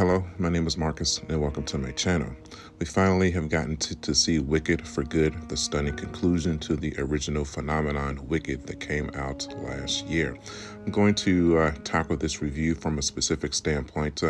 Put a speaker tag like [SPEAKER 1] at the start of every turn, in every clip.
[SPEAKER 1] Hello, my name is Marcus, and welcome to my channel. We finally have gotten to see Wicked for Good, the stunning conclusion to the original phenomenon Wicked that came out last year. I'm going to tackle this review from a specific standpoint.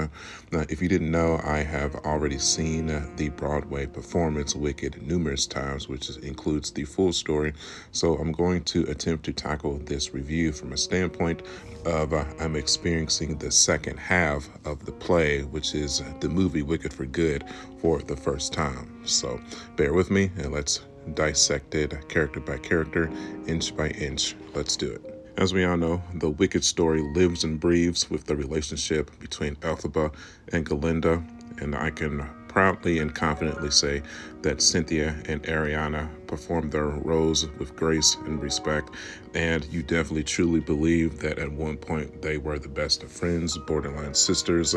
[SPEAKER 1] If you didn't know, I have already seen the Broadway performance Wicked numerous times, which includes the full story. So I'm going to attempt to tackle this review from a standpoint of I'm experiencing the second half of the play, which is the movie Wicked for Good, for the first time. So bear with me and let's dissect it character by character, inch by inch. Let's do it. As we all know, the Wicked story lives and breathes with the relationship between Elphaba and Galinda, and I can proudly and confidently say that Cynthia and Ariana performed their roles with grace and respect, and you definitely truly believe that at one point they were the best of friends, borderline sisters.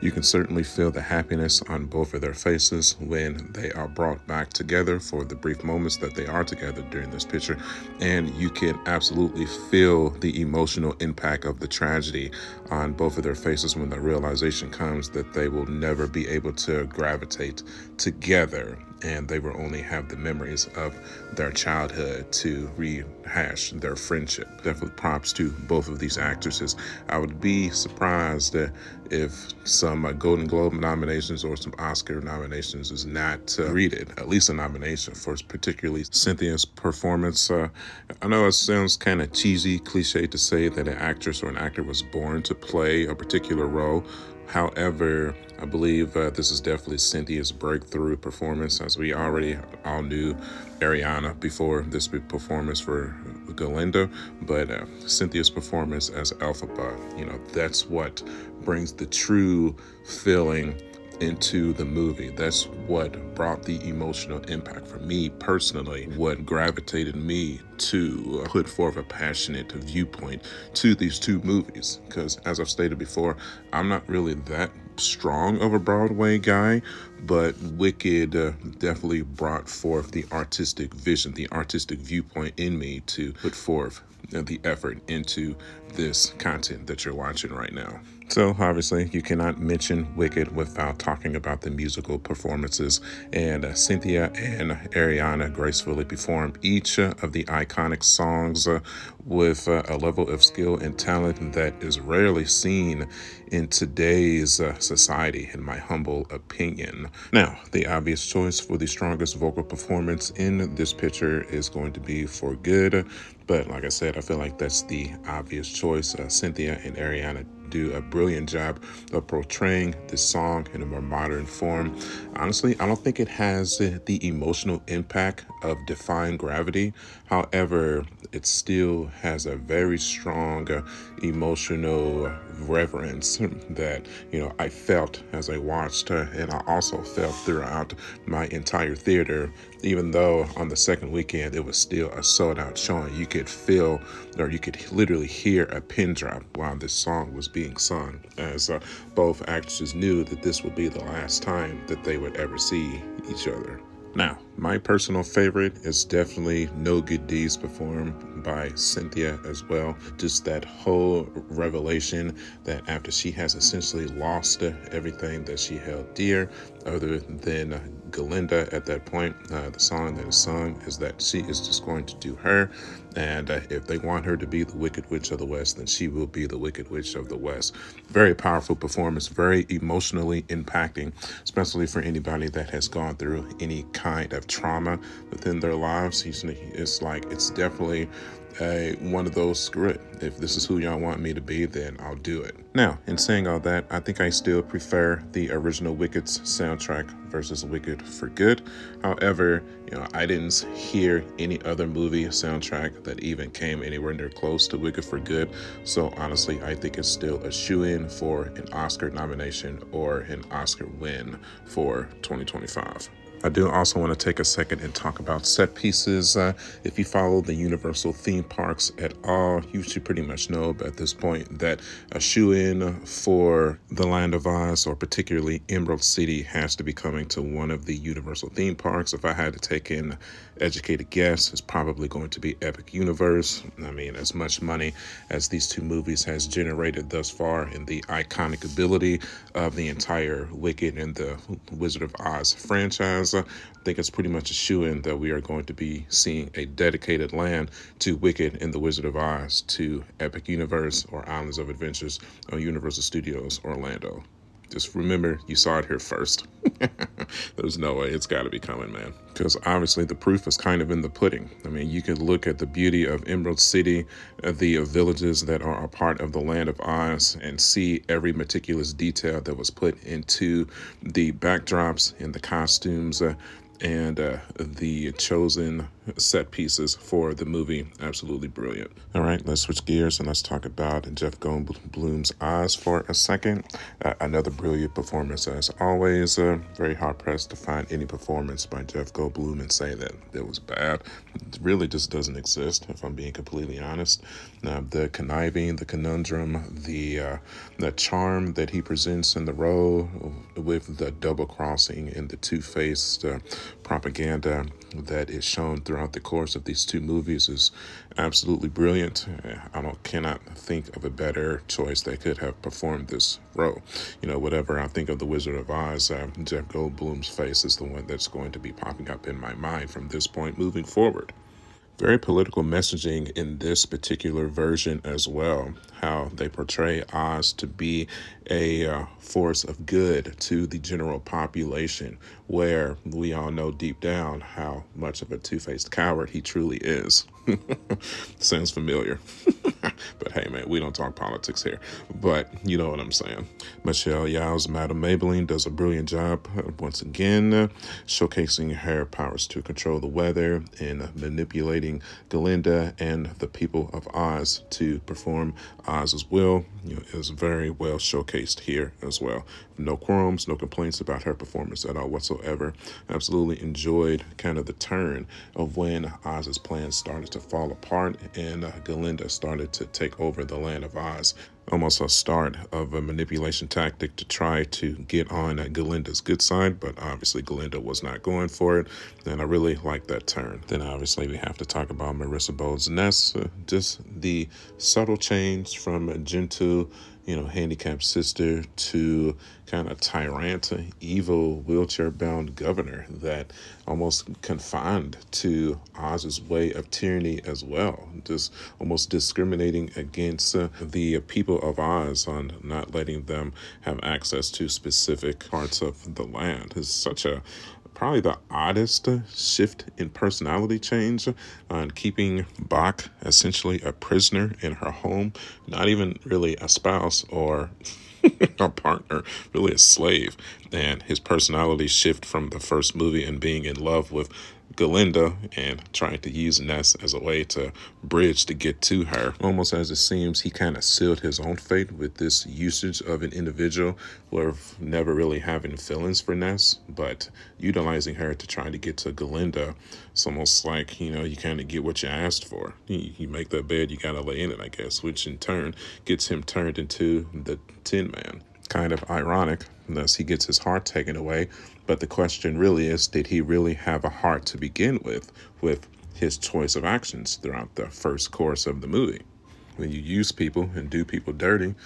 [SPEAKER 1] You can certainly feel the happiness on both of their faces when they are brought back together for the brief moments that they are together during this picture, and you can absolutely feel the emotional impact of the tragedy on both of their faces when the realization comes that they will never be able to gravitate together and they will only have the memories of their childhood to rehash their friendship. Definitely props to both of these actresses. I would be surprised if some Golden Globe nominations or some Oscar nominations is not greeted, at least a nomination for particularly Cynthia's performance. I know it sounds kind of cheesy, cliche to say that an actress or an actor was born to play a particular role. However, I believe this is definitely Cynthia's breakthrough performance, as we already all knew Ariana before this performance for Galinda, but Cynthia's performance as Elphaba, that's what brings the true feeling into the movie. That's what brought the emotional impact for me personally, what gravitated me to put forth a passionate viewpoint to these two movies. Because as I've stated before, I'm not really that strong of a Broadway guy, but Wicked definitely brought forth the artistic vision, the artistic viewpoint in me to put forth the effort into this content that you're watching right now. So obviously you cannot mention Wicked without talking about the musical performances, and Cynthia and Ariana gracefully performed each of the iconic songs with a level of skill and talent that is rarely seen in today's society, in my humble opinion. Now, the obvious choice for the strongest vocal performance in this picture is going to be For Good, but like I said, I feel like that's the obvious choice. Cynthia and Ariana do a brilliant job of portraying this song in a more modern form. Honestly, I don't think it has the emotional impact of Defying Gravity. However, it still has a very strong emotional reverence that I felt as I watched, and I also felt throughout my entire theater. Even though on the second weekend it was still a sold-out showing, you could feel, or you could literally hear a pin drop while this song was being sung, as both actresses knew that this would be the last time that they would ever see each other. Now, my personal favorite is definitely No Good Deeds, performed by Cynthia as well. Just that whole revelation that after she has essentially lost everything that she held dear, other than Galinda at that point, the song that is sung is that she is just going to do her, and if they want her to be the Wicked Witch of the West, then she will be the Wicked Witch of the West. Very powerful performance, very emotionally impacting, especially for anybody that has gone through any kind of trauma within their lives. It's definitely one of those, screw it, if this is who y'all want me to be, then I'll do it. Now, in saying all that, I think I still prefer the original Wicked's soundtrack versus Wicked for Good. However, I didn't hear any other movie soundtrack that even came anywhere near close to Wicked for Good. So honestly, I think it's still a shoo-in for an Oscar nomination or an Oscar win for 2025. I do also want to take a second and talk about set pieces. If you follow the Universal theme parks at all, you should pretty much know at this point that a shoe-in for the Land of Oz, or particularly Emerald City, has to be coming to one of the Universal theme parks. If I had to take an educated guess, it's probably going to be Epic Universe. I mean, as much money as these two movies has generated thus far in the iconic ability of the entire Wicked and the Wizard of Oz franchise, I think it's pretty much a shoo-in that we are going to be seeing a dedicated land to Wicked and the Wizard of Oz to Epic Universe or Islands of Adventures on Universal Studios Orlando. Just remember, you saw it here first. There's no way, it's got to be coming, man. Because obviously the proof is kind of in the pudding. I mean, you can look at the beauty of Emerald City, the villages that are a part of the Land of Oz, and see every meticulous detail that was put into the backdrops and the costumes, and the chosen set pieces for the movie. Absolutely brilliant. All right, let's switch gears and let's talk about Jeff Goldblum's Oz for a second. Another brilliant performance as always. Very hard pressed to find any performance by Jeff Goldblum and say that it was bad. It really just doesn't exist, if I'm being completely honest. The conniving, the conundrum, the charm that he presents in the role, with the double crossing and the two-faced propaganda that is shown throughout the course of these two movies, is absolutely brilliant. Cannot think of a better choice that could have performed this role. You know, whatever I think of the Wizard of Oz, Jeff Goldblum's face is the one that's going to be popping up in my mind from this point moving forward. Very political messaging in this particular version as well. How they portray Oz to be a force of good to the general population, where we all know deep down how much of a two-faced coward he truly is. Sounds familiar. But hey, man, we don't talk politics here. But you know what I'm saying. Michelle Yeoh's Madame Maybelline does a brilliant job once again, showcasing her powers to control the weather and manipulating Galinda and the people of Oz to perform Oz's will. You know, is very well showcased here as well. No qualms, no complaints about her performance at all whatsoever. Absolutely enjoyed kind of the turn of when Oz's plans started to fall apart and Galinda started to take over the Land of Oz. Almost a start of a manipulation tactic to try to get on Galinda's good side, but obviously Galinda was not going for it, and I really like that turn. Then obviously we have to talk about Marissa Bowles' Ness, just the subtle change from a gentle, handicapped sister to kind of tyrant, evil, wheelchair-bound governor that almost confined to Oz's way of tyranny as well, just almost discriminating against the people of Oz on not letting them have access to specific parts of the land. It's such a probably the oddest shift in personality change on keeping Bach essentially a prisoner in her home, not even really a spouse or a partner, really a slave. And his personality shift from the first movie and being in love with Galinda and trying to use Ness as a way to bridge to get to her. Almost as it seems he kind of sealed his own fate with this usage of an individual, with never really having feelings for Ness, but utilizing her to try to get to Galinda. It's almost like, you kind of get what you asked for. You make that bed, you gotta lay in it, I guess, which in turn gets him turned into the Tin Man. Kind of ironic, thus he gets his heart taken away. But the question really is, did he really have a heart to begin with his choice of actions throughout the first course of the movie? When you use people and do people dirty,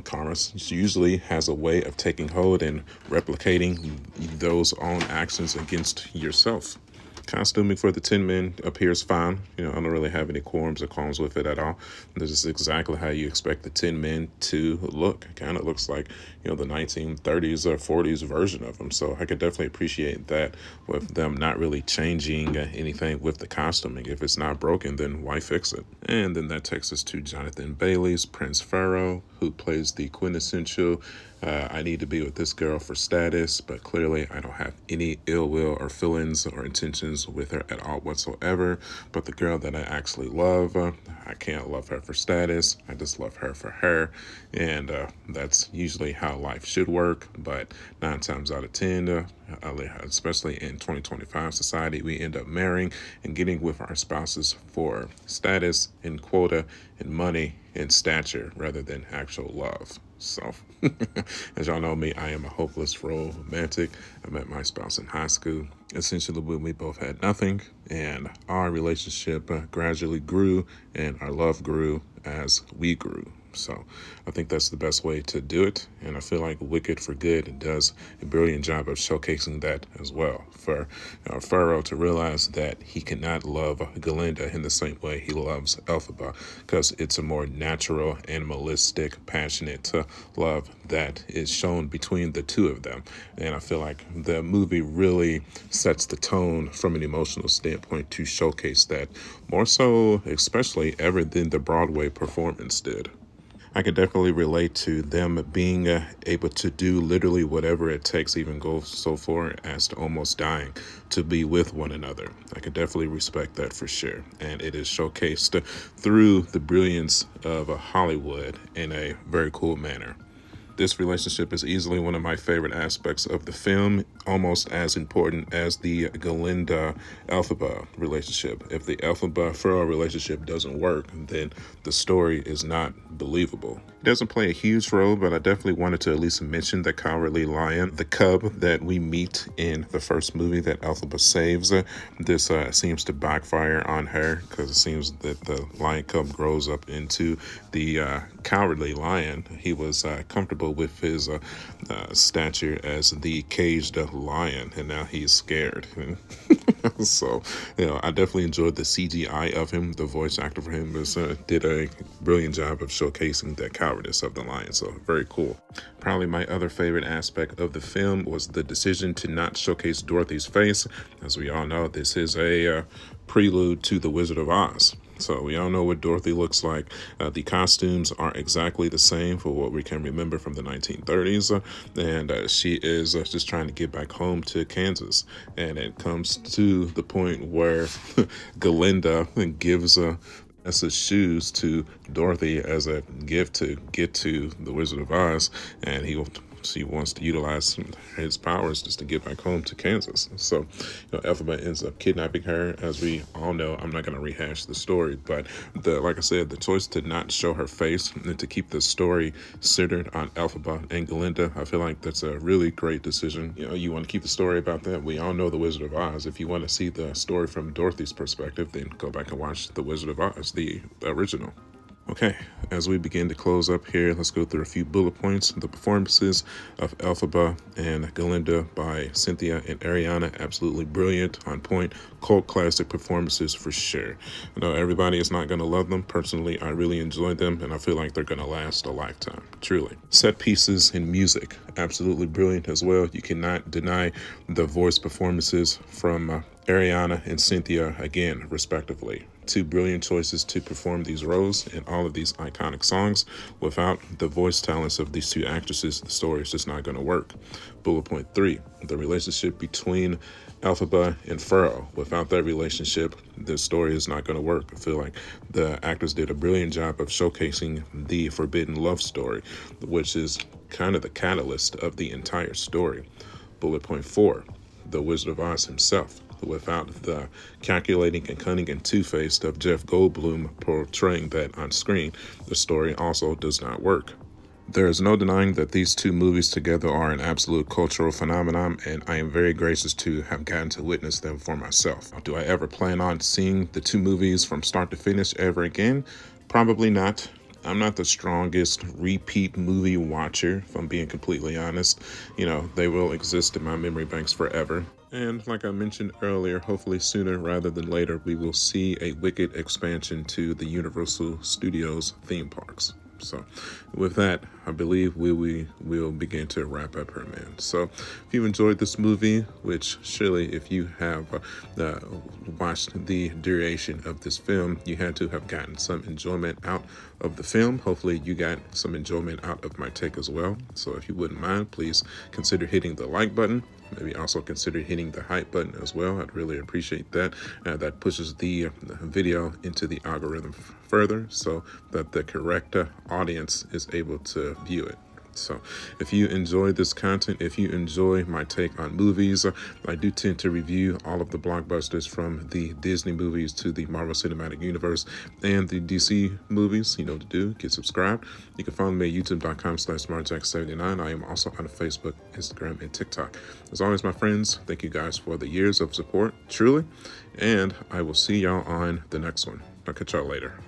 [SPEAKER 1] karma usually has a way of taking hold and replicating those own actions against yourself. Costuming for the Tin Men appears fine. I don't really have any qualms or qualms with it at all. This is exactly how you expect the Tin Men to look. It kind of looks like, the 1930s or 40s version of them. So I could definitely appreciate that, with them not really changing anything with the costuming. If it's not broken, then why fix it? And then that takes us to Jonathan Bailey's Prince Pharaoh. who plays the quintessential I need to be with this girl for status, but clearly I don't have any ill will or feelings or intentions with her at all whatsoever. But the girl that I actually love, I can't love her for status. I just love her for her. And that's usually how life should work. But 9 times out of 10, especially in 2025 society, we end up marrying and getting with our spouses for status and quota and money and stature rather than actual love. So, as y'all know me, I am a hopeless romantic. I met my spouse in high school. Essentially, when we both had nothing, and our relationship gradually grew, and our love grew as we grew. So I think that's the best way to do it. And I feel like Wicked for Good does a brilliant job of showcasing that as well. For Pharaoh to realize that he cannot love Galinda in the same way he loves Elphaba, because it's a more natural, animalistic, passionate love that is shown between the two of them. And I feel like the movie really sets the tone from an emotional standpoint to showcase that more so, especially ever than the Broadway performance did. I could definitely relate to them being able to do literally whatever it takes, even go so far as to almost dying to be with one another. I could definitely respect that for sure. And it is showcased through the brilliance of Hollywood in a very cool manner. This relationship is easily one of my favorite aspects of the film, almost as important as the Galinda Elphaba relationship. If the Elphaba Furrow relationship doesn't work, then the story is not believable. It doesn't play a huge role, but I definitely wanted to at least mention the cowardly lion, the cub that we meet in the first movie that Elphaba saves. This seems to backfire on her because it seems that the lion cub grows up into the cowardly lion. He was comfortable with his stature as the caged lion, and now he's scared. So, I definitely enjoyed the CGI of him. The voice actor for him did a brilliant job of showcasing the cowardice of the lion. So, very cool. Probably my other favorite aspect of the film was the decision to not showcase Dorothy's face. As we all know, this is a prelude to The Wizard of Oz. So we all know what Dorothy looks like. The costumes are exactly the same for what we can remember from the 1930s. And she is just trying to get back home to Kansas. And it comes to the point where Galinda gives as shoes to Dorothy as a gift to get to the Wizard of Oz, and she wants to utilize his powers just to get back home to Kansas. So, Elphaba ends up kidnapping her. As we all know, I'm not going to rehash the story, but like I said, the choice to not show her face and to keep the story centered on Elphaba and Galinda, I feel like that's a really great decision. You want to keep the story about that. We all know The Wizard of Oz. If you want to see the story from Dorothy's perspective, then go back and watch The Wizard of Oz, the original. Okay, as we begin to close up here, let's go through a few bullet points. The performances of Elphaba and Galinda by Cynthia and Ariana, absolutely brilliant, on point, cult classic performances for sure. I know everybody is not going to love them. Personally, I really enjoyed them, and I feel like they're going to last a lifetime, truly. Set pieces and music, absolutely brilliant as well. You cannot deny the voice performances from Ariana and Cynthia, again, respectively. Two brilliant choices to perform these roles in all of these iconic songs. Without the voice talents of these two actresses, the story is just not going to work. Bullet point 3, the relationship between Elphaba and Pharaoh. Without that relationship, the story is not going to work. I feel like the actors did a brilliant job of showcasing the forbidden love story, which is kind of the catalyst of the entire story. Bullet point 4, the Wizard of Oz himself. Without the calculating and cunning and two-faced of Jeff Goldblum portraying that on screen, the story also does not work. There is no denying that these two movies together are an absolute cultural phenomenon, and I am very gracious to have gotten to witness them for myself. Do I ever plan on seeing the two movies from start to finish ever again? Probably not. I'm not the strongest repeat movie watcher, if I'm being completely honest. They will exist in my memory banks forever. And like I mentioned earlier, hopefully sooner rather than later, we will see a Wicked expansion to the Universal Studios theme parks. So with that, I believe we will begin to wrap up her, man. So if you enjoyed this movie, which surely if you have watched the duration of this film, you had to have gotten some enjoyment out of the film. Hopefully you got some enjoyment out of my take as well. So if you wouldn't mind, please consider hitting the like button. Maybe also consider hitting the hype button as well. I'd really appreciate that. That pushes the video into the algorithm further so that the correct audience is able to view it. So if you enjoy this content, if you enjoy my take on movies, I do tend to review all of the blockbusters from the Disney movies to the Marvel Cinematic Universe and the DC movies. You know what to do. Get subscribed. You can follow me at youtube.com/smartjack79. I am also on Facebook, Instagram, and TikTok. As always, my friends, thank you guys for the years of support, truly. And I will see y'all on the next one. I'll catch y'all later.